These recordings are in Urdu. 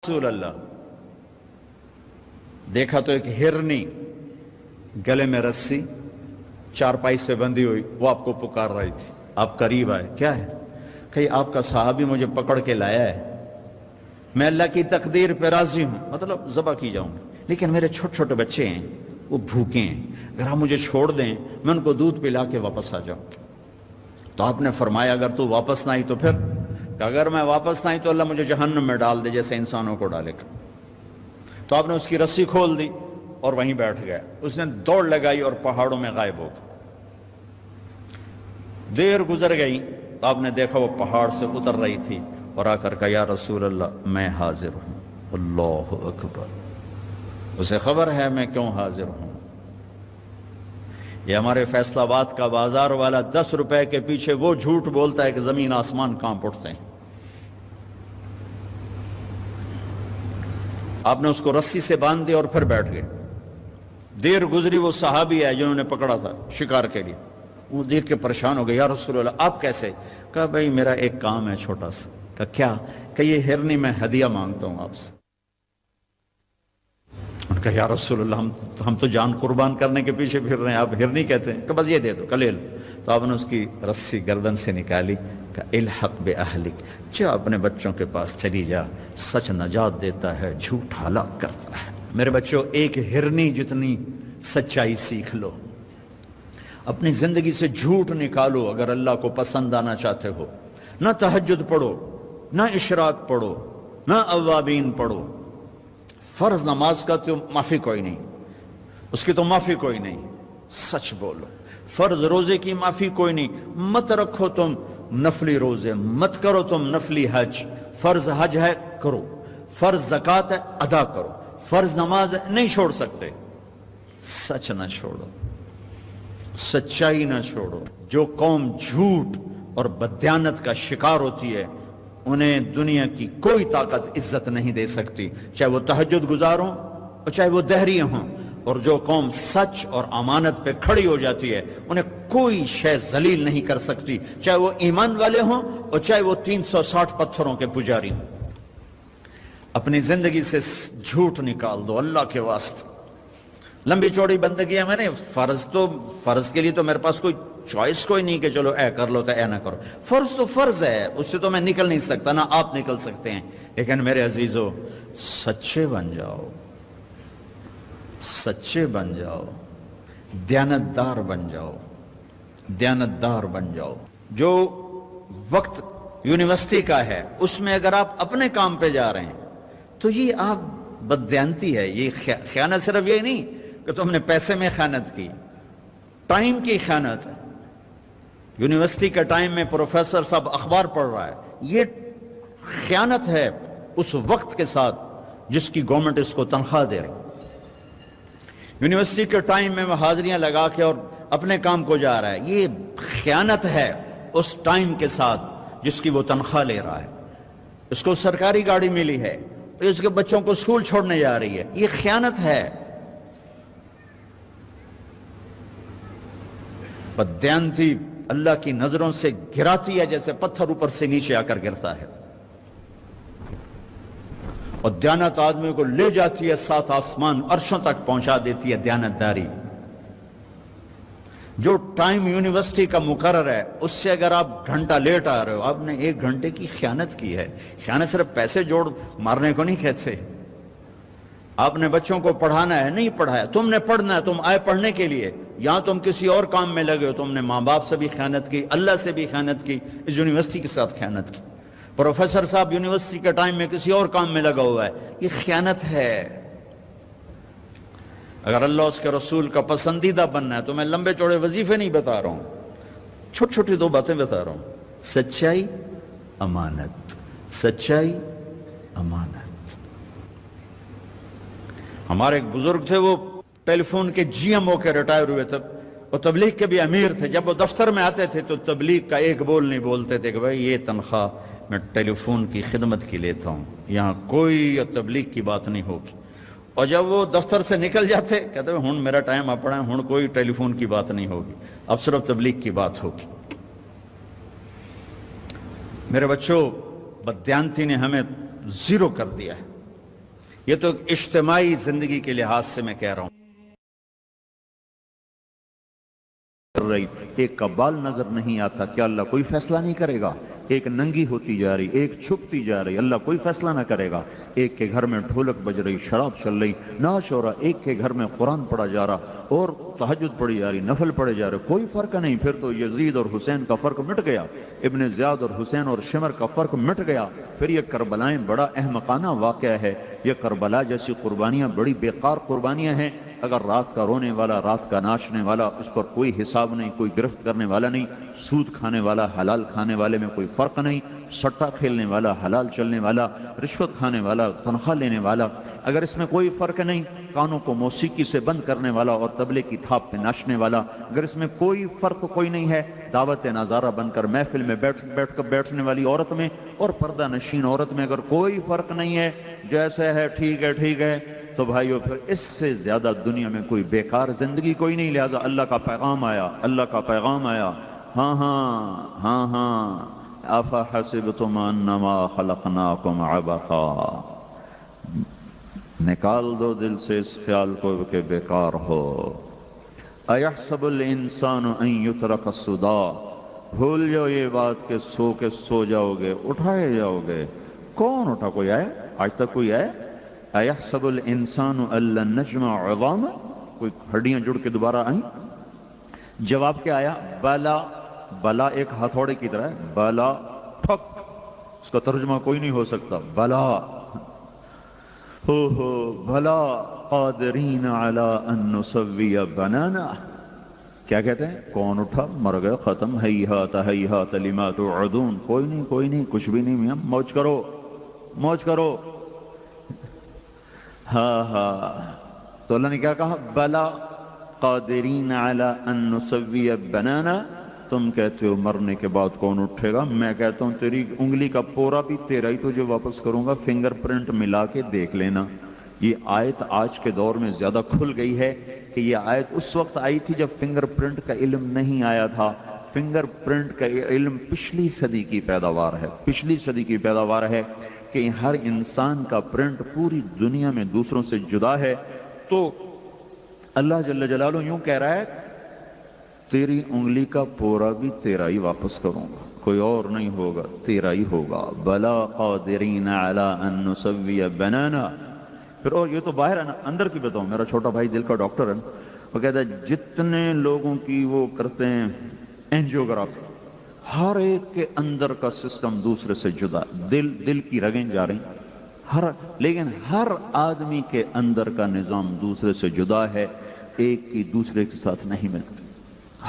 رسول اللہ دیکھا تو ایک ہرنی گلے میں رسی چارپائی سے بندھی ہوئی، وہ آپ کو پکار رہی تھی. آپ قریب آئے، کیا ہے؟ کہ آپ کا صحابی مجھے پکڑ کے لایا ہے، میں اللہ کی تقدیر پہ راضی ہوں، مطلب ذبح کی جاؤں گا، لیکن میرے چھوٹے چھوٹے بچے ہیں، وہ بھوکے ہیں، اگر آپ مجھے چھوڑ دیں میں ان کو دودھ پلا کے واپس آ جاؤں. تو آپ نے فرمایا اگر تو واپس نہ آئی تو پھر؟ کہ اگر میں واپس نہ آئی تو اللہ مجھے جہنم میں ڈال دے جیسے انسانوں کو ڈالے گا. تو آپ نے اس کی رسی کھول دی اور وہیں بیٹھ گیا. اس نے دوڑ لگائی اور پہاڑوں میں غائب ہو گیا. دیر گزر گئی تو آپ نے دیکھا وہ پہاڑ سے اتر رہی تھی اور آ کر کہا یا رسول اللہ میں حاضر ہوں. اللہ اکبر. اسے خبر ہے میں کیوں حاضر ہوں. یہ ہمارے فیصل آباد کا بازار والا 10 روپے کے پیچھے وہ جھوٹ بولتا ہے کہ زمین آسمان کانپ اٹھتے ہیں. آپ نے اس کو رسی سے باندھ دیا اور پھر بیٹھ گئے. دیر گزری، وہ صحابی ہے جنہوں نے پکڑا تھا شکار کے لیے، وہ دیکھ کے پریشان ہو گئے، یا رسول اللہ آپ کیسے؟ کہا بھائی میرا ایک کام ہے چھوٹا سا. کہا کیا؟ کہ یہ ہرنی میں ہدیہ مانگتا ہوں آپ سے. کہا یا رسول اللہ ہم تو جان قربان کرنے کے پیچھے پھر رہے ہیں، آپ ہرنی کہتے ہیں؟ کہ بس یہ دے دو، کہ لے لو. تو آپ نے اس کی رسی گردن سے نکالی، کہ الحق باہلک، جا اپنے بچوں کے پاس چلی جا، سچ نجات دیتا ہے، جھوٹ ہلاک کرتا ہے. میرے بچوں ایک ہرنی جتنی سچائی سیکھ لو، اپنی زندگی سے جھوٹ نکالو اگر اللہ کو پسند آنا چاہتے ہو. نہ تہجد پڑھو، نہ اشراق پڑھو، نہ اوابین پڑھو. فرض نماز کا تو معافی کوئی نہیں، اس کی تو معافی کوئی نہیں، سچ بولو. فرض روزے کی معافی کوئی نہیں، مت رکھو تم نفلی روزے، مت کرو تم نفلی حج. فرض حج ہے کرو، فرض زکوٰۃ ہے ادا کرو، فرض نماز ہے نہیں چھوڑ سکتے. سچ نہ چھوڑو، سچائی نہ چھوڑو. جو قوم جھوٹ اور بددیانت کا شکار ہوتی ہے انہیں دنیا کی کوئی طاقت عزت نہیں دے سکتی، چاہے وہ تہجد گزار ہوں اور چاہے وہ دہریے ہوں. اور جو قوم سچ اور امانت پہ کھڑی ہو جاتی ہے انہیں کوئی شے ذلیل نہیں کر سکتی، چاہے وہ ایمان والے ہوں اور چاہے وہ 360 پتھروں کے پجاری ہوں. اپنی زندگی سے جھوٹ نکال دو اللہ کے واسطے. لمبی چوڑی بندگی ہے، میں نے فرض کے لیے تو میرے پاس کوئی چوائس کوئی نہیں کہ چلو اے کر لو تو اے نہ کرو. فرض تو فرض ہے، اس سے تو میں نکل نہیں سکتا، نہ آپ نکل سکتے ہیں. لیکن میرے عزیزو سچے بن جاؤ، سچے بن جاؤ، دیانتدار بن جاؤ، دیانتدار بن جاؤ. جو وقت یونیورسٹی کا ہے اس میں اگر آپ اپنے کام پہ جا رہے ہیں تو یہ آپ بددیانتی ہے. یہ خیانت صرف یہ نہیں کہ تم نے پیسے میں خیانت کی، ٹائم کی خیانت ہے. یونیورسٹی کے ٹائم میں پروفیسر صاحب اخبار پڑھ رہا ہے، یہ خیانت ہے اس وقت کے ساتھ جس کی گورنمنٹ اس کو تنخواہ دے رہی. یونیورسٹی کے ٹائم میں وہ حاضریاں لگا کے اور اپنے کام کو جا رہا ہے، یہ خیانت ہے اس ٹائم کے ساتھ جس کی وہ تنخواہ لے رہا ہے. اس کو سرکاری گاڑی ملی ہے، اس کے بچوں کو اسکول چھوڑنے جا رہی ہے، یہ خیانت ہے. بددیانتی اللہ کی نظروں سے گراتی ہے جیسے پتھر اوپر سے نیچے آ کر گرتا ہے، اور دیانت آدمی کو لے جاتی ہے 7 آسمان عرشوں تک پہنچا دیتی ہے. دیانتداری جو ٹائم یونیورسٹی کا مقرر ہے اس سے اگر آپ گھنٹہ لیٹ آ رہے ہو آپ نے 1 گھنٹے کی خیانت کی ہے. خیانت صرف پیسے جوڑ مارنے کو نہیں کہتے. آپ نے بچوں کو پڑھانا ہے، نہیں پڑھایا، تم نے پڑھنا ہے، تم آئے پڑھنے کے لیے، یہاں تم کسی اور کام میں لگے ہو. تم نے ماں باپ سے بھی خیانت کی، اللہ سے بھی خیانت کی، اس یونیورسٹی کے ساتھ خیانت کی. پروفیسر صاحب یونیورسٹی کے ٹائم میں کسی اور کام میں لگا ہوا ہے، یہ خیانت ہے. اگر اللہ اس کے رسول کا پسندیدہ بننا ہے تو میں لمبے چوڑے وظیفے نہیں بتا رہا ہوں، چھوٹی چھوٹی 2 باتیں بتا رہا ہوں. سچائی، امانت، سچائی، امانت. ہمارے ایک بزرگ تھے، وہ ٹیلی فون کے جی ایم ہو کے ریٹائر ہوئے تھے اور تبلیغ کے بھی امیر تھے. جب وہ دفتر میں آتے تھے تو تبلیغ کا ایک بول نہیں بولتے تھے کہ بھائی یہ تنخواہ میں ٹیلی فون کی خدمت کی لیتا ہوں، یہاں کوئی تبلیغ کی بات نہیں ہوگی. اور جب وہ دفتر سے نکل جاتے کہتے ہیں ہن میرا ٹائم آ پڑا ہے، ہن کوئی ٹیلی فون کی بات نہیں ہوگی، اب صرف تبلیغ کی بات ہوگی. میرے بچوں بددیانتی نے ہمیں زیرو کر دیا ہے. یہ تو ایک اجتماعی زندگی کے لحاظ سے میں کہہ رہا ہوں. رہی ایک کا بال نظر نہیں آتا، کیا اللہ کوئی فیصلہ نہیں کرے گا؟ ایک ننگی ہوتی جا رہی، ایک چھپتی جا رہی، اللہ کوئی فیصلہ نہ کرے گا؟ ایک کے گھر میں ڈھولک بج رہی، شراب چل رہی، ناچ ہو رہا، ایک کے گھر میں قرآن پڑھا جا رہا اور تہجد پڑھی جا رہی، نفل پڑھے جا رہے، کوئی فرق نہیں. پھر تو یزید اور حسین کا فرق مٹ گیا، ابن زیاد اور حسین اور شمر کا فرق مٹ گیا. پھر یہ کربلائیں بڑا احمقانہ واقعہ ہے. یہ کربلا جیسی قربانیاں بڑی بیکار قربانیاں ہیں. اگر رات کا رونے والا، رات کا ناچنے والا، اس پر کوئی حساب نہیں، کوئی گرفت کرنے والا نہیں، سود کھانے والا، حلال کھانے والے میں کوئی فرق نہیں، سٹا کھیلنے والا، حلال چلنے والا، رشوت کھانے والا، تنخواہ لینے والا، اگر اس میں کوئی فرق نہیں، کانوں کو موسیقی سے بند کرنے والا اور طبلے کی تھاپ پہ ناچنے والا، اگر اس میں کوئی فرق کوئی نہیں ہے، دعوت نظارہ بن کر محفل میں بیٹھنے والی عورت میں اور پردہ نشین عورت میں اگر کوئی فرق نہیں ہے، جیسے ہے ٹھیک ہے ٹھیک ہے، تو بھائیو پھر اس سے زیادہ دنیا میں کوئی بیکار زندگی کوئی نہیں. لہذا اللہ کا پیغام آیا، اللہ کا پیغام آیا، ہاں ہاں ہاں ہاں، افحسبتم انما خلقناکم عبثا، نکال دو دل سے اس خیال کو کہ بیکار ہو. ایحسب الانسان ان یترک سدی، بھول جاؤ یہ بات کہ سو کے سو جاؤ گے، اٹھائے جاؤ گے. کون اٹھا؟ کوئی آئے؟ آج تک کوئی آئے؟ ایحسب الانسان ان لن نجمع عظامہ، کوئی ہڈیاں جڑ کے دوبارہ آئیں؟ جواب کیا آیا؟ بلا. بلا ایک ہتھوڑے کی طرح ہے، بلا ٹھک، اس کا ترجمہ کوئی نہیں ہو سکتا. بلا ہو بھلا قادرین علی ان نسوی بنانا. کیا کہتے ہیں؟ کون اٹھا؟ مر گئے، ختم. ہیہات ہیہات لما توعدون. کوئی نہیں کوئی نہیں، کچھ بھی نہیں میاں، موج کرو موج کرو. ہاں ہاں. تو اللہ نے کیا کہا؟ بلا قادرین علی ان نسوی بنانا. تم کہتے ہو مرنے کے بعد کون اٹھے گا، میں کہتا ہوں تیری انگلی کا پورا بھی تیرا ہی تجھے واپس کروں گا، فنگر پرنٹ ملا کے دیکھ لینا. یہ آیت آج کے دور میں زیادہ کھل گئی ہے کہ یہ آیت اس وقت آئی تھی جب فنگر پرنٹ کا علم نہیں آیا تھا. فنگر پرنٹ کا علم پچھلی صدی کی پیداوار ہے، پچھلی صدی کی پیداوار ہے کہ ہر انسان کا پرنٹ پوری دنیا میں دوسروں سے جدا ہے. تو اللہ جل جلالہ یوں کہہ رہا ہے تیری انگلی کا پورا بھی تیرا ہی واپس کروں گا، کوئی اور نہیں ہوگا، تیرا ہی ہوگا. بلا قادرین علی ان نسوی بنانا. پھر اور یہ تو باہر ہے نا، اندر کی بتاؤں. میرا چھوٹا بھائی دل کا ڈاکٹر ہے، وہ کہتا ہے جتنے لوگوں کی وہ کرتے ہیں اینجیوگرافی، ہر ایک کے اندر کا سسٹم دوسرے سے جدا. دل کی رگیں جا رہی، لیکن ہر آدمی کے اندر کا نظام دوسرے سے جدا ہے، ایک کی دوسرے کے ساتھ نہیں ملتی.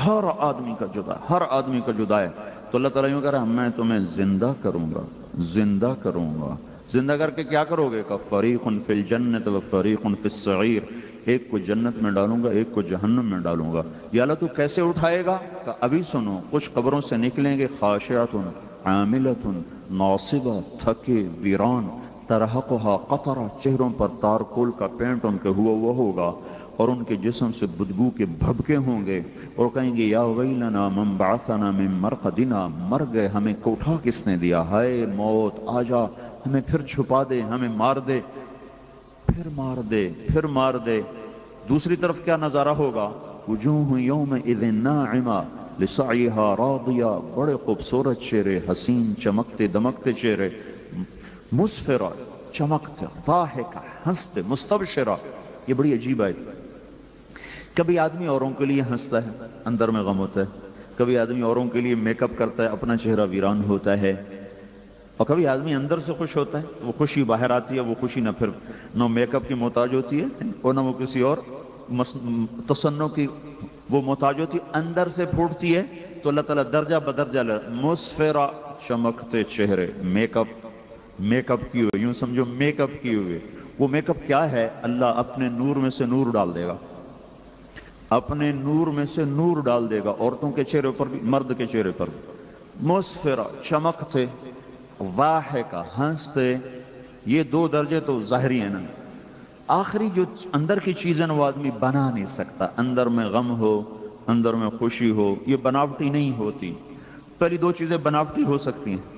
ہر آدمی کا جدا، ہر آدمی کا جدا ہے. تو اللہ تعالیٰ یوں کہہ رہا ہے میں تمہیں زندہ کروں گا، زندہ کروں گا. زندہ کر کے کیا کرو گے؟ کہ فریق فی الجنت و فریق فی السعیر، ایک کو جنت میں ڈالوں گا، ایک کو جہنم میں ڈالوں گا. یا اللہ تو کیسے اٹھائے گا؟ کہ ابھی سنو، کچھ قبروں سے نکلیں گے خاشعۃ عاملۃ ناصبہ، تھکے ویران، ترہقھا قطرہ، چہروں پر تارکول کا پینٹ ان کے ہوا وہ ہوگا اور ان کے جسم سے بدبو کے بھبکے ہوں گے اور کہیں گے یا ویلنا من بعثنا من مرقدنا، مر گئے، ہمیں کو اٹھا کس نے دیا، ہائے موت آ جا، ہمیں پھر چھپا دے، ہمیں مار دے، پھر مار دے، پھر مار دے. دوسری طرف کیا نظارہ ہوگا؟ وجوہ یومئذ ناعمہ لسعیہا راضیہ، بڑے خوبصورت چہرے، حسین چمکتے دمکتے چہرے، مسفرہ چمکتے، ضاحکہ ہنستے، مستبشرہ. یہ بڑی عجیب آیت ہے. کبھی آدمی اوروں کے لیے ہنستا ہے، اندر میں غم ہوتا ہے. کبھی آدمی اوروں کے لیے میک اپ کرتا ہے، اپنا چہرہ ویران ہوتا ہے. اور کبھی آدمی اندر سے خوش ہوتا ہے، وہ خوشی باہر آتی ہے. وہ خوشی نہ پھر نہ میک اپ کی محتاج ہوتی ہے اور نہ وہ کسی اور تصنع کی وہ محتاج ہوتی ہے، اندر سے پھوٹتی ہے. تو اللہ تعالیٰ درجہ بدرجہ مسفرہ، چمکتے چہرے، میک اپ کی ہوئے، یوں سمجھو میک اپ کی ہوئے. وہ میک اپ کیا ہے؟ اللہ اپنے نور میں سے نور ڈال دے گا، اپنے نور میں سے نور ڈال دے گا عورتوں کے چہرے پر بھی، مرد کے چہرے پر بھی. مسفرہ چمکتے، ضاحکہ ہنستے. یہ دو درجے تو ظاہری ہیں نا. آخری جو اندر کی چیزیں وہ آدمی بنا نہیں سکتا. اندر میں غم ہو، اندر میں خوشی ہو، یہ بناوٹی نہیں ہوتی. پہلی دو چیزیں بناوٹی ہو سکتی ہیں.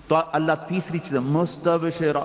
تو اللہ تیسری چیز مستبشرہ،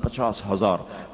50,000।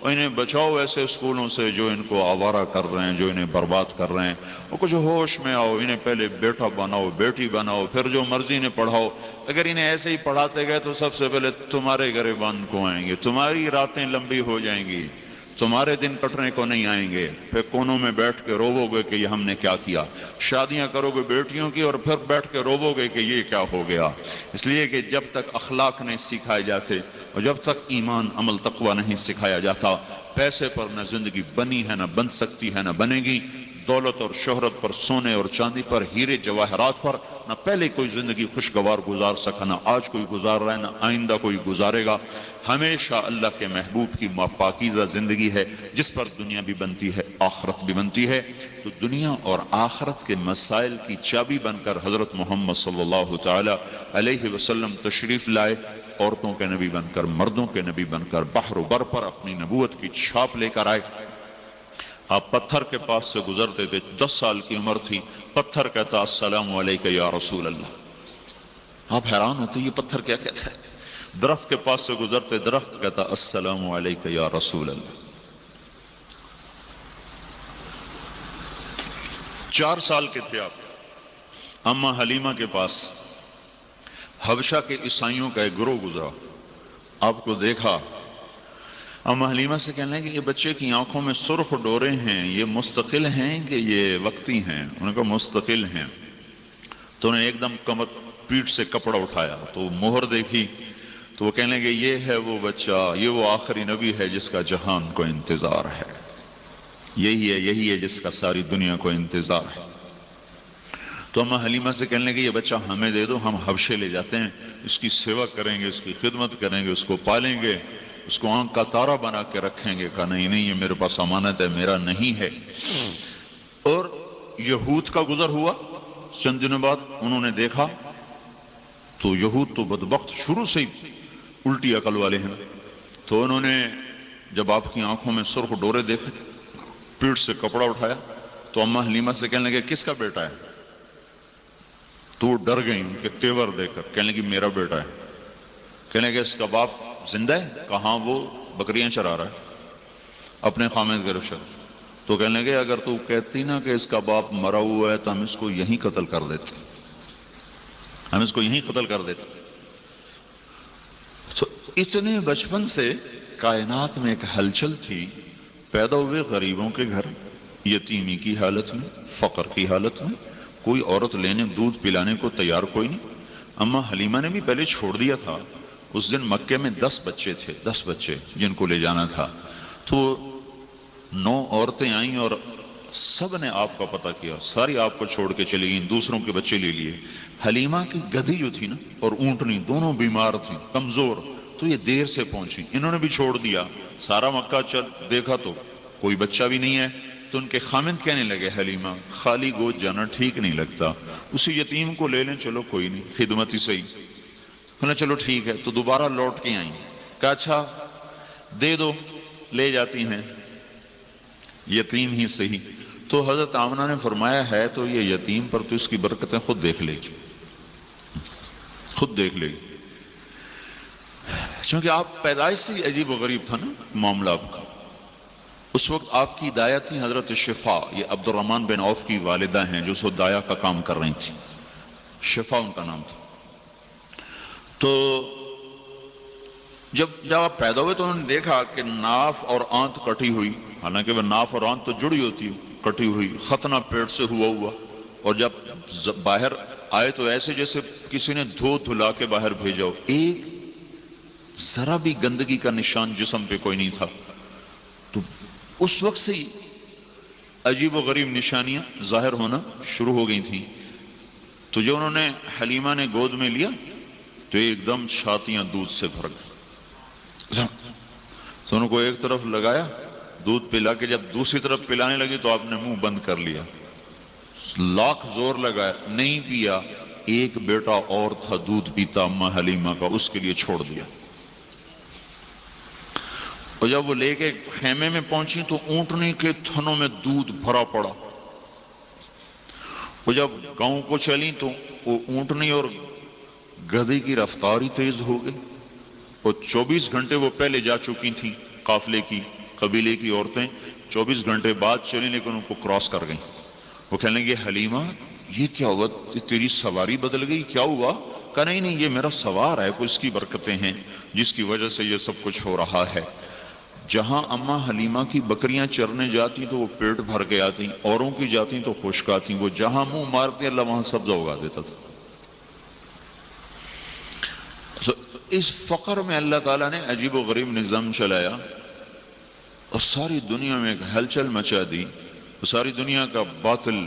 اور انہیں بچاؤ ایسے اسکولوں سے جو ان کو آوارہ کر رہے ہیں، جو انہیں برباد کر رہے ہیں، اور کچھ ہوش میں آؤ، انہیں پہلے بیٹا بناؤ، بیٹی بناؤ، پھر جو مرضی انہیں پڑھاؤ۔ اگر انہیں ایسے ہی پڑھاتے گئے تو سب سے پہلے تمہارے گریبان کو آئیں گے، تمہاری راتیں لمبی ہو جائیں گی، تمہارے دن کٹنے کو نہیں آئیں گے، پھر کونوں میں بیٹھ کے روو گے کہ یہ ہم نے کیا کیا۔ شادیاں کرو گے بیٹیوں کی اور پھر بیٹھ کے روو گے کہ یہ کیا ہو گیا۔ اس لیے کہ جب تک اخلاق نہیں سکھائے جاتے اور جب تک ایمان عمل تقوی نہیں سکھایا جاتا، پیسے پر نہ زندگی بنی ہے، نہ بن سکتی ہے، نہ بنے گی۔ دولت اور شہرت پر، سونے اور چاندی پر، ہیرے جواہرات پر نہ پہلے کوئی زندگی خوشگوار گزار سکا، نہ آج کوئی گزار رہا ہے، نہ آئندہ کوئی گزارے گا۔ ہمیشہ اللہ کے محبوب کی پاکیزہ زندگی ہے جس پر دنیا بھی بنتی ہے، آخرت بھی بنتی ہے۔ تو دنیا اور آخرت کے مسائل کی چابی بن کر حضرت محمد صلی اللہ تعالی علیہ وسلم تشریف لائے، عورتوں کے نبی بن کر، مردوں کے نبی بن کر، بحر و بر پر اپنی نبوت کی چھاپ لے کر آئے۔ آپ پتھر کے پاس سے گزرتے تھے، 10 سال کی عمر تھی، پتھر کہتا السلام علیکہ یا رسول اللہ۔ آپ حیران ہوتے یہ پتھر کیا کہتا ہے؟ درخت کے پاس سے گزرتے، درخت کہتا السلام علیکہ یا رسول اللہ۔ 4 سال کے تھے آپ، اما حلیمہ کے پاس حبشہ کے عیسائیوں کا ایک گروہ گزرا، آپ کو دیکھا، اما حلیمہ سے کہنے لگے کہ یہ بچے کی آنکھوں میں سرخ ڈورے ہیں، یہ مستقل ہیں کہ یہ وقتی ہیں؟ انہوں نے کہا مستقل ہیں۔ تو انہیں ایک دم کمر پیٹھ سے کپڑا اٹھایا تو مہر دیکھی، تو وہ کہنے لگے یہ ہے وہ بچہ، یہ وہ آخری نبی ہے جس کا جہان کو انتظار ہے، یہی ہے جس کا ساری دنیا کو انتظار ہے۔ تو اما حلیمہ سے کہنے لگے یہ بچہ ہمیں دے دو، ہم حبشے لے جاتے ہیں، اس کی سیوا کریں گے، اس کی خدمت کریں گے، اس کو پالیں گے، اس کو آنکھ کا تارا بنا کے رکھیں گے۔ کہا نہیں یہ میرے پاس امانت ہے، میرا نہیں ہے۔ اور یہود کا گزر ہوا، چند دنوں بعد انہوں نے دیکھا تو یہود تو بدبخت شروع سے ہی الٹی عقل والے ہیں، تو انہوں نے جب آپ کی آنکھوں میں سرخ ڈورے دیکھے، پیٹھ سے کپڑا اٹھایا، تو اما حلیمہ سے کہنے لگے کس کا بیٹا ہے؟ تو وہ ڈر گئی ان کے تیور دیکھ کر، کہنے لگی میرا بیٹا ہے۔ کہنے لگے اس کا باپ زندہ ہے؟ کہاں، وہ بکریاں چرا رہا ہے اپنے خامد کے رشد۔ تو کہنے لگے اگر تو کہتی نا کہ اس کا باپ مرا ہوا ہے تو ہم اس کو یہیں قتل کر دیتے، ہم اس کو یہیں قتل کر دیتے۔ تو اتنے بچپن سے کائنات میں ایک ہلچل تھی، پیدا ہوئے غریبوں کے گھر، یتیمی کی حالت میں، فقر کی حالت میں، کوئی عورت لینے دودھ پلانے کو تیار کوئی نہیں۔ اما حلیمہ نے بھی پہلے چھوڑ دیا تھا، اس دن مکے میں 10 بچے تھے، 10 بچے جن کو لے جانا تھا، تو 9 عورتیں آئیں اور سب نے آپ کا پتہ کیا، ساری آپ کو چھوڑ کے چلی گئیں، دوسروں کے بچے لے لیے۔ حلیمہ کی گدھی جو تھی نا اور اونٹنی دونوں بیمار تھیں، کمزور، تو یہ دیر سے پہنچی، انہوں نے بھی چھوڑ دیا۔ سارا مکہ دیکھا تو کوئی بچہ بھی نہیں ہے، تو ان کے خامند کہنے لگے حلیمہ خالی گود جانا ٹھیک نہیں لگتا، اسی یتیم کو لے لیں، چلو کوئی نہیں، خدمت ہی صحیح۔ کہنا چلو ٹھیک ہے، تو دوبارہ لوٹ کے آئیں، کہا اچھا دے دو، لے جاتی ہیں، یتیم ہی صحیح۔ تو حضرت آمنہ نے فرمایا ہے تو یہ یتیم پر تو اس کی برکتیں خود دیکھ لے گی، خود دیکھ لے گی، چونکہ آپ پیدائش سے عجیب و غریب تھا نا معاملہ آپ کا۔ اس وقت آپ کی دایا تھی حضرت شفا، یہ عبد الرحمن بن عوف کی والدہ ہیں جو سو دایا کا کام کر رہی تھی، شفا ان کا نام تھا۔ تو جب آپ پیدا ہوئے تو انہوں نے دیکھا کہ ناف اور آنت کٹی ہوئی، حالانکہ وہ ناف اور آنت تو جڑی ہوتی، کٹی ہوئی، ختنہ پیٹ سے ہوا، اور جب باہر آئے تو ایسے جیسے کسی نے دھو دھلا کے باہر بھیجا ہو، ایک ذرا بھی گندگی کا نشان جسم پہ کوئی نہیں تھا۔ تو اس وقت سے ہی عجیب و غریب نشانیاں ظاہر ہونا شروع ہو گئی تھیں۔ تو جو انہوں نے حلیمہ نے گود میں لیا تو ایک دم چھاتیاں دودھ سے بھر گئی، تو ان کو ایک طرف لگایا دودھ پلا کے، جب دوسری طرف پلانے لگی تو آپ نے منہ بند کر لیا، لاکھ زور لگایا، نہیں پیا۔ ایک بیٹا اور تھا دودھ پیتا اما حلیمہ کا، اس کے لیے چھوڑ دیا۔ اور جب وہ لے کے خیمے میں پہنچی تو اونٹنی کے تھنوں میں دودھ بھرا پڑا، اور جب گاؤں کو چلی تو وہ اونٹنی اور گدھے کی رفتار ہی تیز ہو گئی، اور 24 گھنٹے وہ پہلے جا چکی تھی قافلے کی، قبیلے کی عورتیں 24 گھنٹے بعد چلیں لیکن ان کو کراس کر گئیں. وہ کہنے لگے حلیمہ یہ کیا ہوا, تیری سواری بدل گئی, کیا ہوا؟ کہا نہیں نہیں یہ میرا سوار ہے, کوئی اس کی برکتیں ہیں جس کی وجہ سے یہ سب کچھ ہو رہا ہے. جہاں اماں حلیمہ کی بکریاں چرنے جاتی تو وہ پیٹ بھر کے آتی, اوروں کی جاتی تو خشک آتی, وہ جہاں منہ مارتے اللہ وہاں سبزہ اگا دیتا تھا. اس فقر میں اللہ تعالیٰ نے عجیب و غریب نظام چلایا اور ساری دنیا میں ایک ہلچل مچا دی. ساری دنیا کا باطل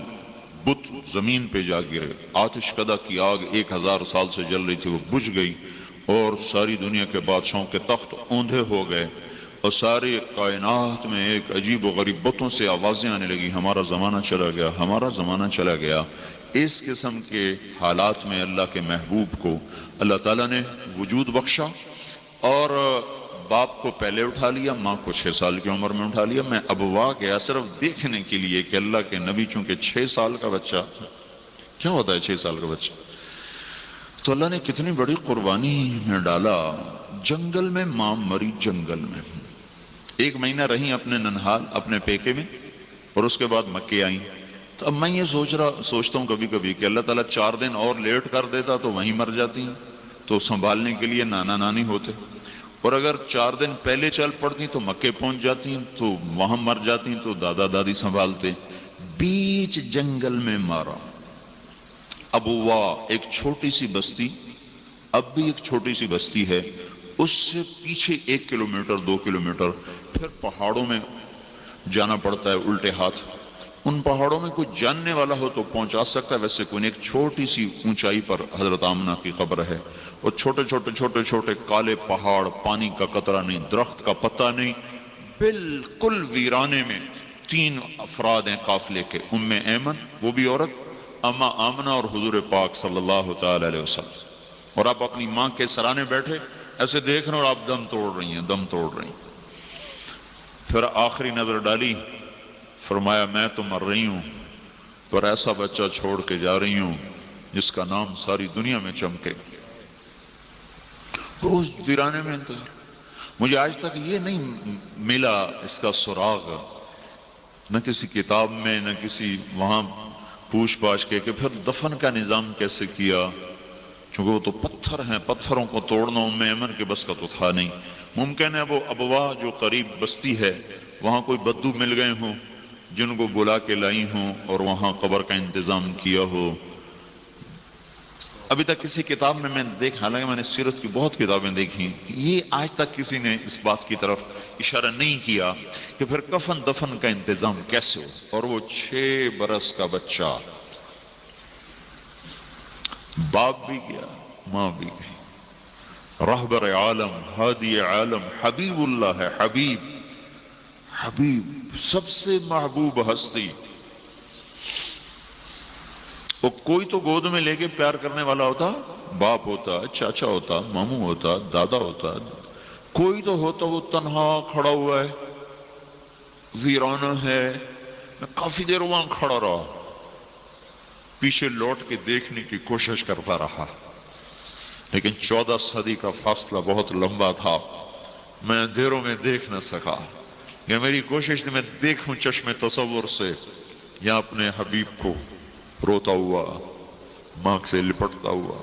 بت زمین پہ جا گرے. آتش کدہ کی آگ 1000 سال سے جل رہی تھی, وہ بجھ گئی اور ساری دنیا کے بادشاہوں کے تخت اوندھے ہو گئے اور ساری کائنات میں ایک عجیب و غریب بتوں سے آوازیں آنے لگی, ہمارا زمانہ چلا گیا, ہمارا زمانہ چلا گیا. اس قسم کے حالات میں اللہ کے محبوب کو اللہ تعالیٰ نے وجود بخشا اور باپ کو پہلے اٹھا لیا, ماں کو 6 سال کی عمر میں اٹھا لیا. میں ابوا گیا صرف دیکھنے کے لیے کہ اللہ کے نبی, چونکہ 6 سال کا بچہ, کیا ہوتا ہے 6 سال کا بچہ, تو اللہ نے کتنی بڑی قربانی میں ڈالا. جنگل میں ماں مری, جنگل میں 1 مہینہ رہی اپنے ننہال اپنے پیکے میں اور اس کے بعد مکے آئیں. تو اب میں یہ سوچتا ہوں کبھی کبھی کہ اللہ تعالیٰ 4 دن اور لیٹ کر دیتا تو وہیں مر جاتی ہیں, تو سنبھالنے کے لیے نانا نانی ہوتے, اور اگر 4 دن پہلے چل پڑتی تو مکے پہنچ جاتی ہیں تو وہاں مر جاتی تو دادا دادی سنبھالتے. بیچ جنگل میں مارا. ابوا ایک چھوٹی سی بستی, اب بھی ایک چھوٹی سی بستی ہے, اس سے پیچھے 1 کلومیٹر 2 کلومیٹر پھر پہاڑوں میں جانا پڑتا ہے الٹے ہاتھ. ان پہاڑوں میں کوئی جاننے والا ہو تو پہنچا سکتا ہے, ویسے کوئی. ایک چھوٹی سی اونچائی پر حضرت آمنہ کی قبر ہے, اور چھوٹے چھوٹے چھوٹے چھوٹے کالے پہاڑ, پانی کا قطرہ نہیں, درخت کا پتہ نہیں, بالکل ویرانے میں 3 افراد ہیں قافلے کے, ام ایمن وہ بھی عورت, اما آمنہ اور حضور پاک صلی اللہ تعالی علیہ وسلم. اور آپ اپنی ماں کے سرانے بیٹھے ایسے دیکھ رہے ہیں اور آپ دم توڑ رہی ہیں, دم توڑ رہی ہیں. پھر آخری نظر ڈالی, فرمایا میں تو مر رہی ہوں پر ایسا بچہ چھوڑ کے جا رہی ہوں جس کا نام ساری دنیا میں چمکے. اس ویرانے میں انتظار, مجھے آج تک یہ نہیں ملا اس کا سراغ, نہ کسی کتاب میں نہ کسی وہاں پوچھ پاچھ کے کہ پھر دفن کا نظام کیسے کیا, چونکہ وہ تو پتھر ہیں, پتھروں کو توڑنا ام ایمن کے بس کا تو تھا نہیں. ممکن ہے وہ ابوا جو قریب بستی ہے وہاں کوئی بدو مل گئے ہوں جن کو بلا کے لائی ہوں اور وہاں قبر کا انتظام کیا ہو. ابھی تک کسی کتاب میں نے دیکھا, حالانکہ میں نے سیرت کی بہت کتابیں دیکھی, یہ آج تک کسی نے اس بات کی طرف اشارہ نہیں کیا کہ پھر کفن دفن کا انتظام کیسے ہو. اور وہ 6 برس کا بچہ, باپ بھی گیا ماں بھی گئی, رہبر عالم, ہادی عالم, حبیب اللہ ہے, حبیب حبیب سب سے محبوب ہستی. وہ کوئی تو گود میں لے کے پیار کرنے والا ہوتا, باپ ہوتا, چاچا ہوتا, ماموں ہوتا, دادا ہوتا, کوئی تو ہوتا وہ تنہا کھڑا ہوا ہے, ویرانہ ہے. میں کافی دیر وہاں کھڑا رہا, پیچھے لوٹ کے دیکھنے کی کوشش کرتا رہا, لیکن 14 صدی کا فاصلہ بہت لمبا تھا, میں اندھیروں میں دیکھ نہ سکا. کہ میری کوشش تھی میں دیکھوں چشم تصور سے یا اپنے حبیب کو روتا ہوا, ماں سے لپٹتا ہوا,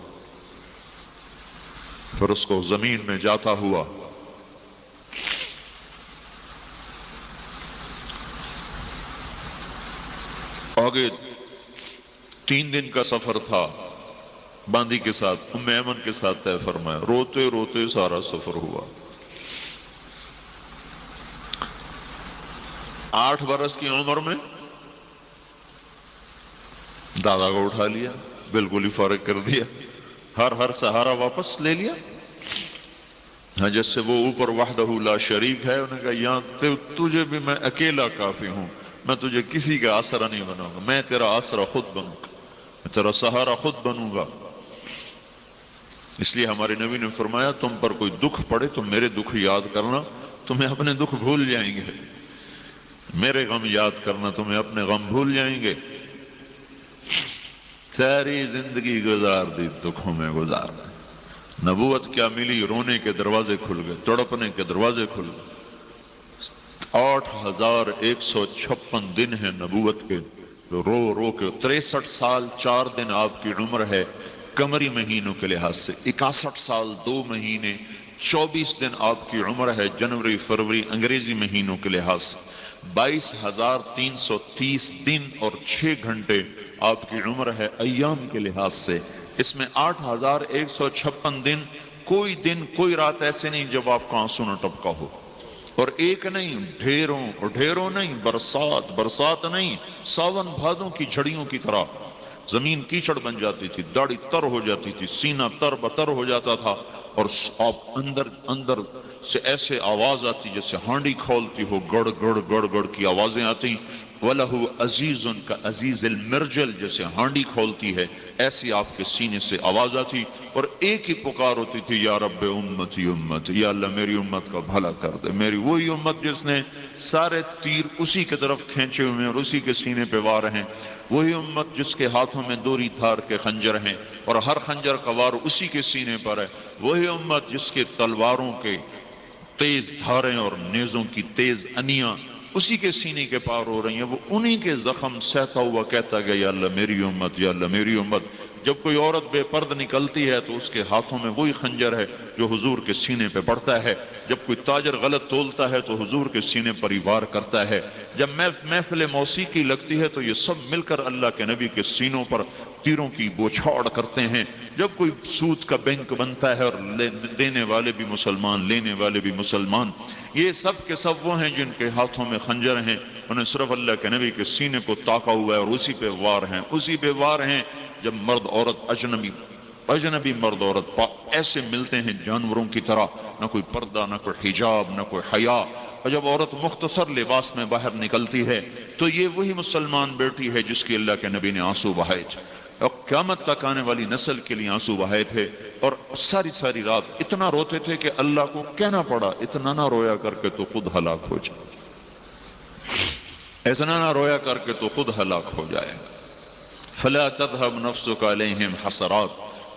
پھر اس کو زمین میں جاتا ہوا. آگے 3 دن کا سفر تھا, باندی کے ساتھ, ام ایمن کے ساتھ طے فرمایا. روتے روتے سارا سفر ہوا. 8 برس کی عمر میں دادا کو اٹھا لیا, بالکل ہی فارغ کر دیا, ہر سہارا واپس لے لیا. ہاں جس سے وہ اوپر وحدہ لا شریک ہے, انہوں نے کہا یہاں تجھے بھی میں اکیلا کافی ہوں, میں تجھے کسی کا آسرا نہیں بناؤں گا, میں تیرا آسرا خود بنوں گا, میں تیرا سہارا خود بنوں گا. اس لیے ہمارے نبی نے فرمایا تم پر کوئی دکھ پڑے تو میرے دکھ یاد کرنا, تمہیں اپنے دکھ بھول جائیں گے, میرے غم یاد کرنا تمہیں اپنے غم بھول جائیں گے. ساری زندگی گزار دی دکھوں میں گزار دی. نبوت کیا ملی, رونے کے دروازے کھل گئے, تڑپنے کے دروازے کھل گئے. 8156 دن ہیں نبوت کے، رو رو کے 63 سال 4 دن آپ کی عمر ہے قمری مہینوں کے لحاظ سے، 61 سال 2 مہینے 24 دن آپ کی عمر ہے جنوری فروری انگریزی مہینوں کے لحاظ سے، 22,330 دن اور 6 گھنٹے آپ کی عمر ہے ایام کے لحاظ سے۔ اس میں 8156 دن، کوئی دن کوئی رات ایسے نہیں جب آپ کا آنسو نہ ٹپکا ہو، اور ایک نہیں ڈھیروں، اور ڈھیروں نہیں برسات نہیں، ساون بھادوں کی جھڑیوں کی طرح زمین کیچڑ بن جاتی تھی، داڑھی تر ہو جاتی تھی، سینہ تر بتر ہو جاتا تھا، اور آپ اندر سے ایسے آواز آتی جیسے ہانڈی کھولتی ہو، گڑ گڑ گڑ گڑ کی آوازیں آتی، وَلَهُ عَزِيزٌ كَعَزِيزِ الْمِرْجَلِ جیسے ہانڈی کھولتی ہے ایسی آپ کے سینے سے آواز آتی، اور ایک ہی پکار ہوتی تھی، یا رب امتی امت، یا اللہ میری امت کا بھلا کر دے، میری وہی امت جس نے سارے تیر اسی کی طرف کھینچے ہوئے ہیں اور اسی کے سینے پہ وار ہیں، وہی امت جس کے ہاتھوں میں دوری دھار کے خنجر ہیں اور ہر خنجر کا وار اسی کے سینے پر ہے، وہی امت جس کے تلواروں کے تیز دھاریں اور نیزوں کی تیز انیاں اسی کے سینے کے پار ہو رہی ہیں، وہ انہی کے زخم سہتا ہوا کہتا گیا، یا اللہ میری امت، یا اللہ میری امت۔ جب کوئی عورت بے پرد نکلتی ہے تو اس کے ہاتھوں میں وہی خنجر ہے جو حضور کے سینے پہ پڑتا ہے، جب کوئی تاجر غلط تولتا ہے تو حضور کے سینے پر ہی وار کرتا ہے، جب محفل موسیقی لگتی ہے تو یہ سب مل کر اللہ کے نبی کے سینوں پر تیروں کی بوچھاڑ کرتے ہیں، جب کوئی سود کا بینک بنتا ہے اور دینے والے بھی مسلمان لینے والے بھی مسلمان، یہ سب کے سب وہ ہیں جن کے ہاتھوں میں خنجر ہیں، انہیں صرف اللہ کے نبی کے سینے کو تاکا ہوا ہے اور اسی پہ وار ہیں، اسی پہ وار ہیں۔ جب مرد عورت اجنبی مرد عورت ایسے ملتے ہیں جانوروں کی طرح، نہ کوئی پردہ نہ کوئی حجاب نہ کوئی حیا، اور جب عورت مختصر لباس میں باہر نکلتی ہے تو یہ وہی مسلمان بیٹی ہے جس کی اللہ کے نبی نے آنسو بہائے تھے اور قیامت تک آنے والی نسل کے لیے آنسو بہائے تھے، اور ساری رات اتنا روتے تھے کہ اللہ کو کہنا پڑا، اتنا نہ رویا کر کے تو خود ہلاک ہو جائے، اتنا نہ رویا کر کے تو خود ہلاک ہو جائے۔ فلا تذهب نفسك عليهم حسرات،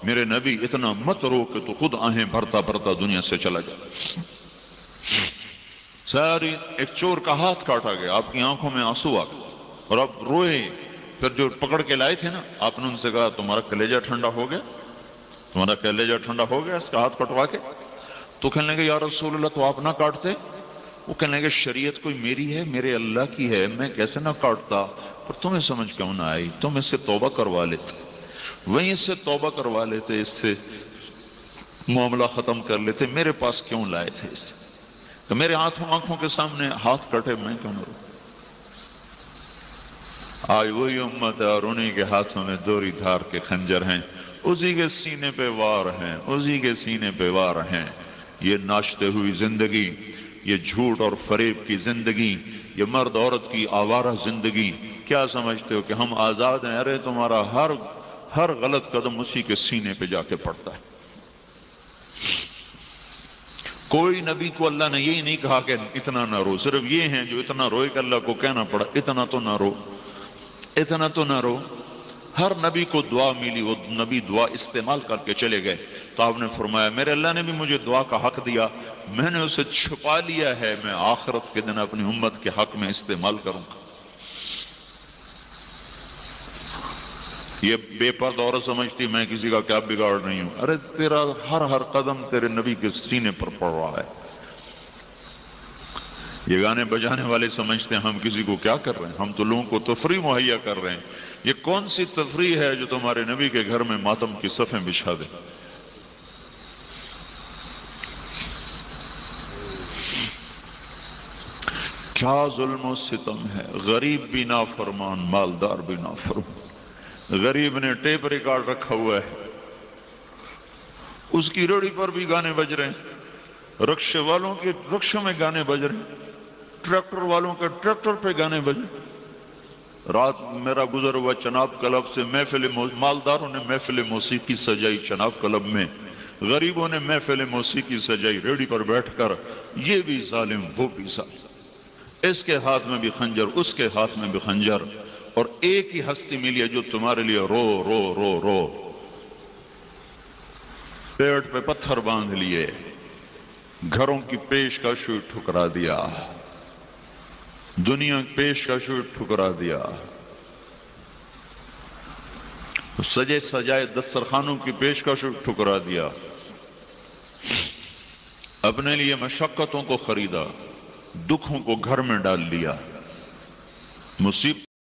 میرے نبی اتنا مت رو کہ تو خود آہیں بھرتا بھرتا دنیا سے چلا جائے۔ ساری ایک چور کا ہاتھ کاٹا گیا، آپ کی آنکھوں میں آنسو آ گئے اور آپ روئے، پھر جو پکڑ کے لائے تھے نا، آپ نے ان سے کہا تمہارا کلیجہ ٹھنڈا ہو گیا، تمہارا کلیجہ ٹھنڈا ہو گیا اس کا ہاتھ کٹوا کے؟ تو کہنے لگے یا رسول اللہ تو آپ نہ کاٹتے؟ وہ کہنے لگے شریعت کوئی میری ہے، میرے اللہ کی ہے، میں کیسے نہ کاٹتا، پر تمہیں سمجھ کیوں نہ آئی؟ تم اس سے توبہ کروا لیتے، وہیں اس سے توبہ کروا لیتے، اس سے معاملہ ختم کر لیتے، میرے پاس کیوں لائے تھے اسے؟ کہ میرے آنکھوں کے سامنے ہاتھ کٹے، میں کیوں نہ رو؟ آج وہی امت ہے اور انہی کے ہاتھوں میں دوری دھار کے خنجر ہیں، اسی کے سینے پہ وار ہیں، اسی کے سینے پہ وار ہیں۔ یہ ناشتے ہوئی زندگی، یہ جھوٹ اور فریب کی زندگی، یہ مرد عورت کی آوارہ زندگی، کیا سمجھتے ہو کہ ہم آزاد ہیں؟ ارے تمہارا ہر غلط قدم اسی کے سینے پہ جا کے پڑتا ہے۔ کوئی نبی کو اللہ نے یہی نہیں کہا کہ اتنا نہ رو، صرف یہ ہیں جو اتنا روئے کہ اللہ کو کہنا پڑا اتنا تو نہ رو، اتنا تو نہ رو۔ ہر نبی کو دعا ملی، وہ نبی دعا استعمال کر کے چلے گئے، تو آپ نے فرمایا میرے اللہ نے بھی مجھے دعا کا حق دیا، میں نے اسے چھپا لیا ہے، میں آخرت کے دن اپنی امت کے حق میں استعمال کروں گا۔ یہ بے پرد عورت سمجھتی میں کسی کا کیا بگاڑ نہیں ہوں، ارے تیرا ہر قدم تیرے نبی کے سینے پر پڑ رہا ہے۔ یہ گانے بجانے والے سمجھتے ہیں ہم کسی کو کیا کر رہے ہیں، ہم تو لوگوں کو تفریح مہیا کر رہے ہیں۔ یہ کون سی تفریح ہے جو تمہارے نبی کے گھر میں ماتم کی صفیں بچھا دے؟ کیا ظلم و ستم ہے، غریب بھی نافرمان، مالدار بھی نافرمان۔ غریب نے ٹیپ ریکارڈ رکھا ہوا ہے، اس کی ریڑھی پر بھی گانے بج رہے ہیں، رکشے والوں کے رکشوں میں گانے بج رہے ہیں، ٹریکٹر والوں کے ٹریکٹر پہ گانے بج رہے ہیں۔ رات میرا گزر ہوا چناب کلب سے، مالداروں نے محفل موسیقی سجائی چناب کلب میں، غریبوں نے محفل موسیقی سجائی ریڑھی پر بیٹھ کر، یہ بھی ظالم وہ بھی ظالم، اس کے ہاتھ میں بھی خنجر اس کے ہاتھ میں بھی خنجر، اور ایک ہی ہستی ملی ہے جو تمہارے لیے رو رو رو رو، پیٹ پہ پتھر باندھ لیے، گھروں کی پیشکش ٹھکرا دیا، دنیا پیشکش ٹھکرا دیا، سجے سجائے دسترخوانوں کی پیشکش ٹھکرا دیا، اپنے لیے مشقتوں کو خریدا، دکھوں کو گھر میں ڈال لیا، مصیبت